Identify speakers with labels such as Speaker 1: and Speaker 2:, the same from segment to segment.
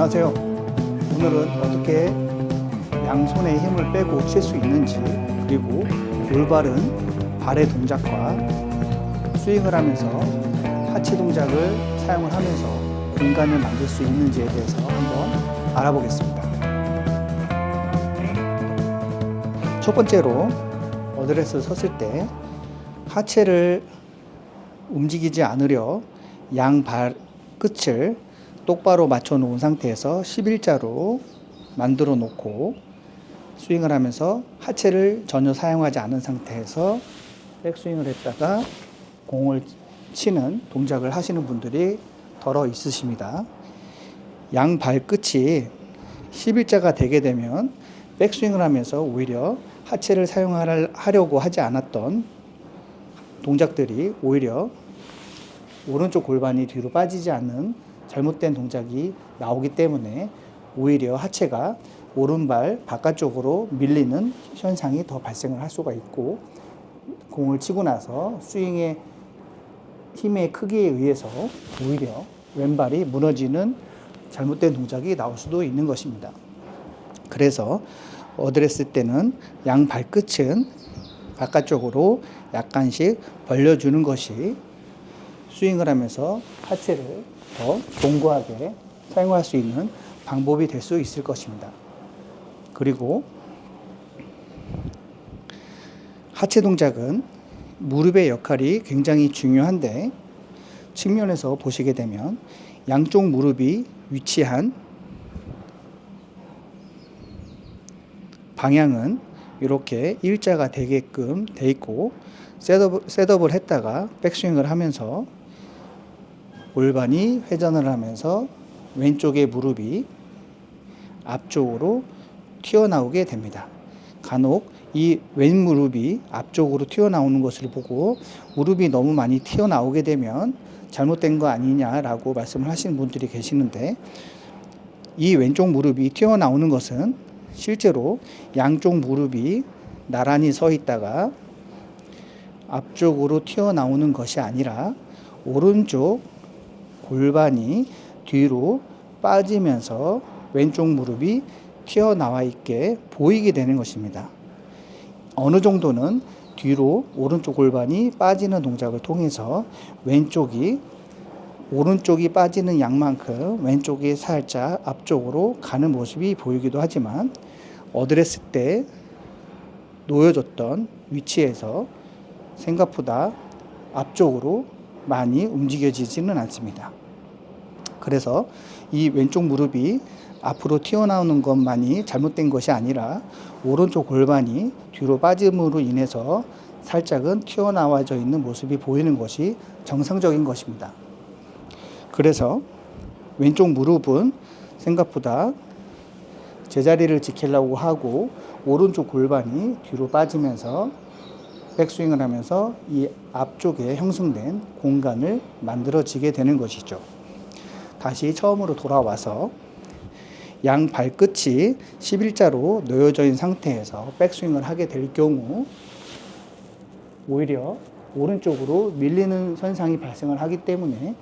Speaker 1: 안녕하세요. 오늘은 어떻게 양손의 힘을 빼고 칠 수 있는지, 그리고 올바른 발의 동작과 스윙을 하면서 하체 동작을 사용을 하면서 공간을 만들 수 있는지에 대해서 한번 알아보겠습니다. 첫 번째로 어드레스 섰을 때 하체를 움직이지 않으려 양발 끝을 똑바로 맞춰 놓은 상태에서 11자로 만들어 놓고 스윙을 하면서 하체를 전혀 사용하지 않은 상태에서 백스윙을 했다가 공을 치는 동작을 하시는 분들이 더러 있으십니다. 양발 끝이 11자가 되게 되면 백스윙을 하면서 오히려 하체를 사용하려고 하지 않았던 동작들이 오히려 오른쪽 골반이 뒤로 빠지지 않는 잘못된 동작이 나오기 때문에 오히려 하체가 오른발 바깥쪽으로 밀리는 현상이 더 발생을 할 수가 있고, 공을 치고 나서 스윙의 힘의 크기에 의해서 오히려 왼발이 무너지는 잘못된 동작이 나올 수도 있는 것입니다. 그래서 어드레스 때는 양 발끝은 바깥쪽으로 약간씩 벌려주는 것이 스윙을 하면서 하체를 더 견고하게 사용할 수 있는 방법이 될 수 있을 것입니다. 그리고 하체 동작은 무릎의 역할이 굉장히 중요한데, 측면에서 보시게 되면 양쪽 무릎이 위치한 방향은 이렇게 일자가 되게끔 돼 있고, 셋업을 했다가 백스윙을 하면서 골반이 회전을 하면서 왼쪽의 무릎이 앞쪽으로 튀어나오게 됩니다. 간혹 이 왼무릎이 앞쪽으로 튀어나오는 것을 보고 무릎이 너무 많이 튀어나오게 되면 잘못된 거 아니냐라고 말씀을 하시는 분들이 계시는데, 이 왼쪽 무릎이 튀어나오는 것은 실제로 양쪽 무릎이 나란히 서 있다가 앞쪽으로 튀어나오는 것이 아니라 오른쪽 골반이 뒤로 빠지면서 왼쪽 무릎이 튀어나와 있게 보이게 되는 것입니다. 어느 정도는 뒤로 오른쪽 골반이 빠지는 동작을 통해서 오른쪽이 빠지는 양만큼 왼쪽이 살짝 앞쪽으로 가는 모습이 보이기도 하지만, 어드레스 때 놓여졌던 위치에서 생각보다 앞쪽으로 많이 움직여지지는 않습니다. 그래서 이 왼쪽 무릎이 앞으로 튀어나오는 것만이 잘못된 것이 아니라 오른쪽 골반이 뒤로 빠짐으로 인해서 살짝은 튀어나와져 있는 모습이 보이는 것이 정상적인 것입니다. 그래서 왼쪽 무릎은 생각보다 제자리를 지키려고 하고 오른쪽 골반이 뒤로 빠지면서 백스윙을 하면서 이 앞쪽에 형성된 공간을 만들어지게 되는 것이죠. 다시 처음으로 돌아와서 양 발끝이 11자로 놓여져 있는 상태에서 백스윙을 하게 될 경우 오히려 오른쪽으로 밀리는 현상이 발생을 하기 때문에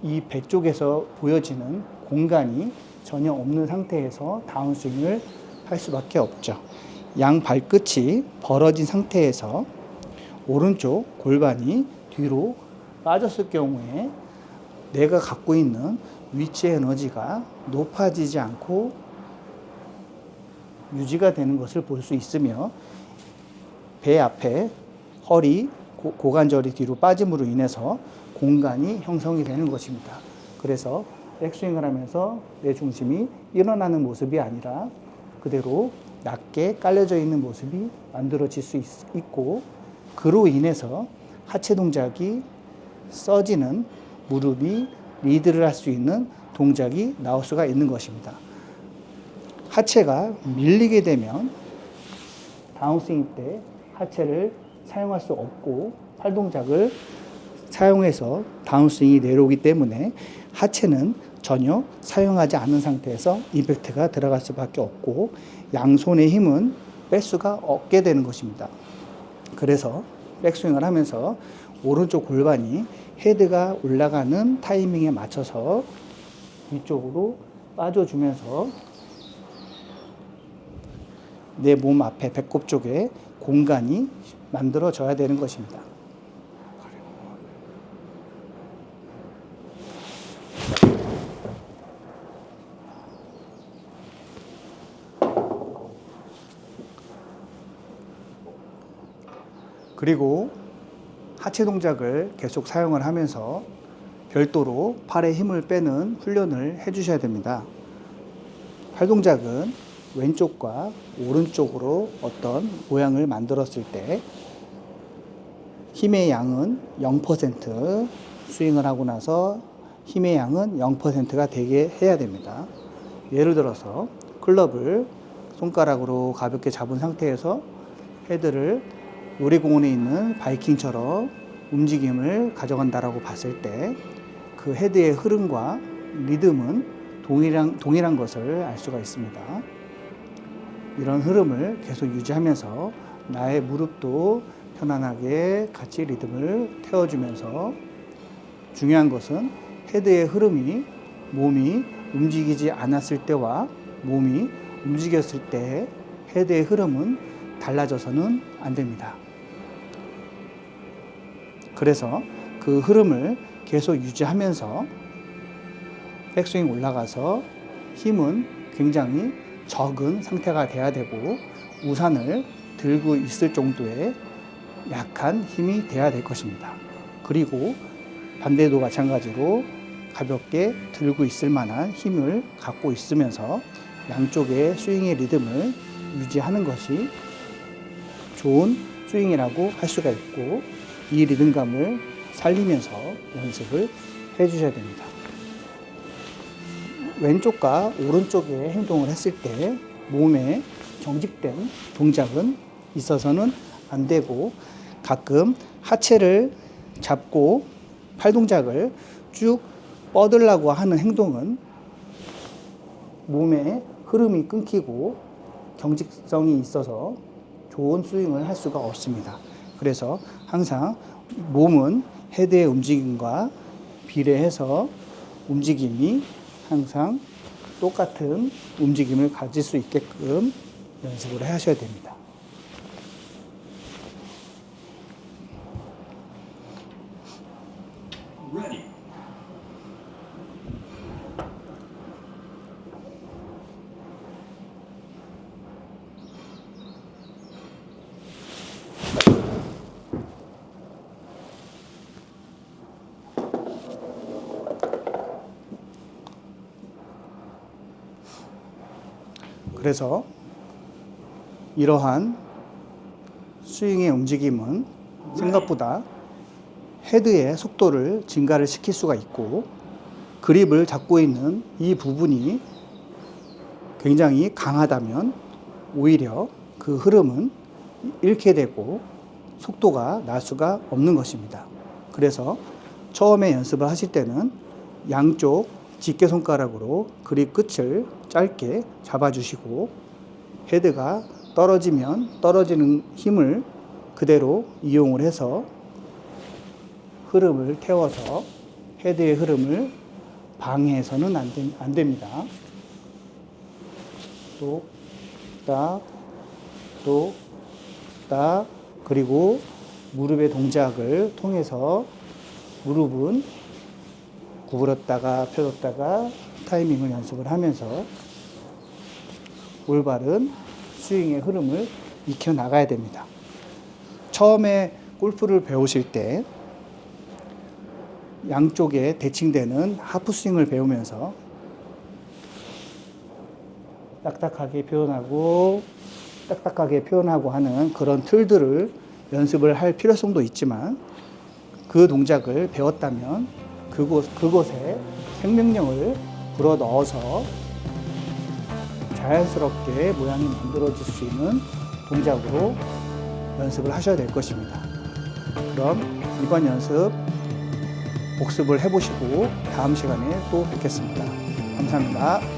Speaker 1: 이 배 쪽에서 보여지는 공간이 전혀 없는 상태에서 다운스윙을 할 수밖에 없죠. 양 발끝이 벌어진 상태에서 오른쪽 골반이 뒤로 빠졌을 경우에 내가 갖고 있는 위치 에너지가 높아지지 않고 유지가 되는 것을 볼 수 있으며, 배 앞에 허리, 고관절이 뒤로 빠짐으로 인해서 공간이 형성이 되는 것입니다. 그래서 백스윙을 하면서 내 중심이 일어나는 모습이 아니라 그대로 낮게 깔려져 있는 모습이 만들어질 수 있고, 그로 인해서 하체 동작이 써지는 무릎이 리드를 할 수 있는 동작이 나올 수가 있는 것입니다. 하체가 밀리게 되면 다운스윙 때 하체를 사용할 수 없고 팔 동작을 사용해서 다운스윙이 내려오기 때문에 하체는 전혀 사용하지 않은 상태에서 임팩트가 들어갈 수밖에 없고 양손의 힘은 뺄 수가 없게 되는 것입니다. 그래서 백스윙을 하면서 오른쪽 골반이 헤드가 올라가는 타이밍에 맞춰서 위쪽으로 빠져주면서 내 몸 앞에 배꼽 쪽에 공간이 만들어져야 되는 것입니다. 그리고 하체 동작을 계속 사용을 하면서 별도로 팔에 힘을 빼는 훈련을 해 주셔야 됩니다. 팔 동작은 왼쪽과 오른쪽으로 어떤 모양을 만들었을 때 힘의 양은 0%, 스윙을 하고 나서 힘의 양은 0%가 되게 해야 됩니다. 예를 들어서 클럽을 손가락으로 가볍게 잡은 상태에서 헤드를 놀이공원에 있는 바이킹처럼 움직임을 가져간다라고 봤을 때 그 헤드의 흐름과 리듬은 동일한 것을 알 수가 있습니다. 이런 흐름을 계속 유지하면서 나의 무릎도 편안하게 같이 리듬을 태워주면서 중요한 것은 헤드의 흐름이 몸이 움직이지 않았을 때와 몸이 움직였을 때 헤드의 흐름은 달라져서는 안 됩니다. 그래서 그 흐름을 계속 유지하면서 백스윙 올라가서 힘은 굉장히 적은 상태가 돼야 되고 우산을 들고 있을 정도의 약한 힘이 돼야 될 것입니다. 그리고 반대도 마찬가지로 가볍게 들고 있을 만한 힘을 갖고 있으면서 양쪽의 스윙의 리듬을 유지하는 것이 좋은 스윙이라고 할 수가 있고 이 리듬감을 살리면서 연습을 해 주셔야 됩니다. 왼쪽과 오른쪽의 행동을 했을 때 몸에 경직된 동작은 있어서는 안 되고 가끔 하체를 잡고 팔 동작을 쭉 뻗으려고 하는 행동은 몸의 흐름이 끊기고 경직성이 있어서 좋은 스윙을 할 수가 없습니다. 그래서 항상 몸은 헤드의 움직임과 비례해서 움직임이 항상 똑같은 움직임을 가질 수 있게끔 연습을 하셔야 됩니다. 그래서 이러한 스윙의 움직임은 생각보다 헤드의 속도를 증가를 시킬 수가 있고 그립을 잡고 있는 이 부분이 굉장히 강하다면 오히려 그 흐름은 잃게 되고 속도가 날 수가 없는 것입니다. 그래서 처음에 연습을 하실 때는 양쪽 집게손가락으로 그립 끝을 짧게 잡아주시고 헤드가 떨어지면 떨어지는 힘을 그대로 이용을 해서 흐름을 태워서 헤드의 흐름을 방해해서는 안 됩니다. 또, 딱, 그리고 무릎의 동작을 통해서 무릎은 구부렸다가 펴줬다가 타이밍을 연습을 하면서 올바른 스윙의 흐름을 익혀 나가야 됩니다. 처음에 골프를 배우실 때 양쪽에 대칭되는 하프 스윙을 배우면서 딱딱하게 표현하고 하는 그런 틀들을 연습을 할 필요성도 있지만 그 동작을 배웠다면 그곳에 생명력을 불어 넣어서 자연스럽게 모양이 만들어질 수 있는 동작으로 연습을 하셔야 될 것입니다. 그럼 이번 연습 복습을 해보시고 다음 시간에 또 뵙겠습니다. 감사합니다.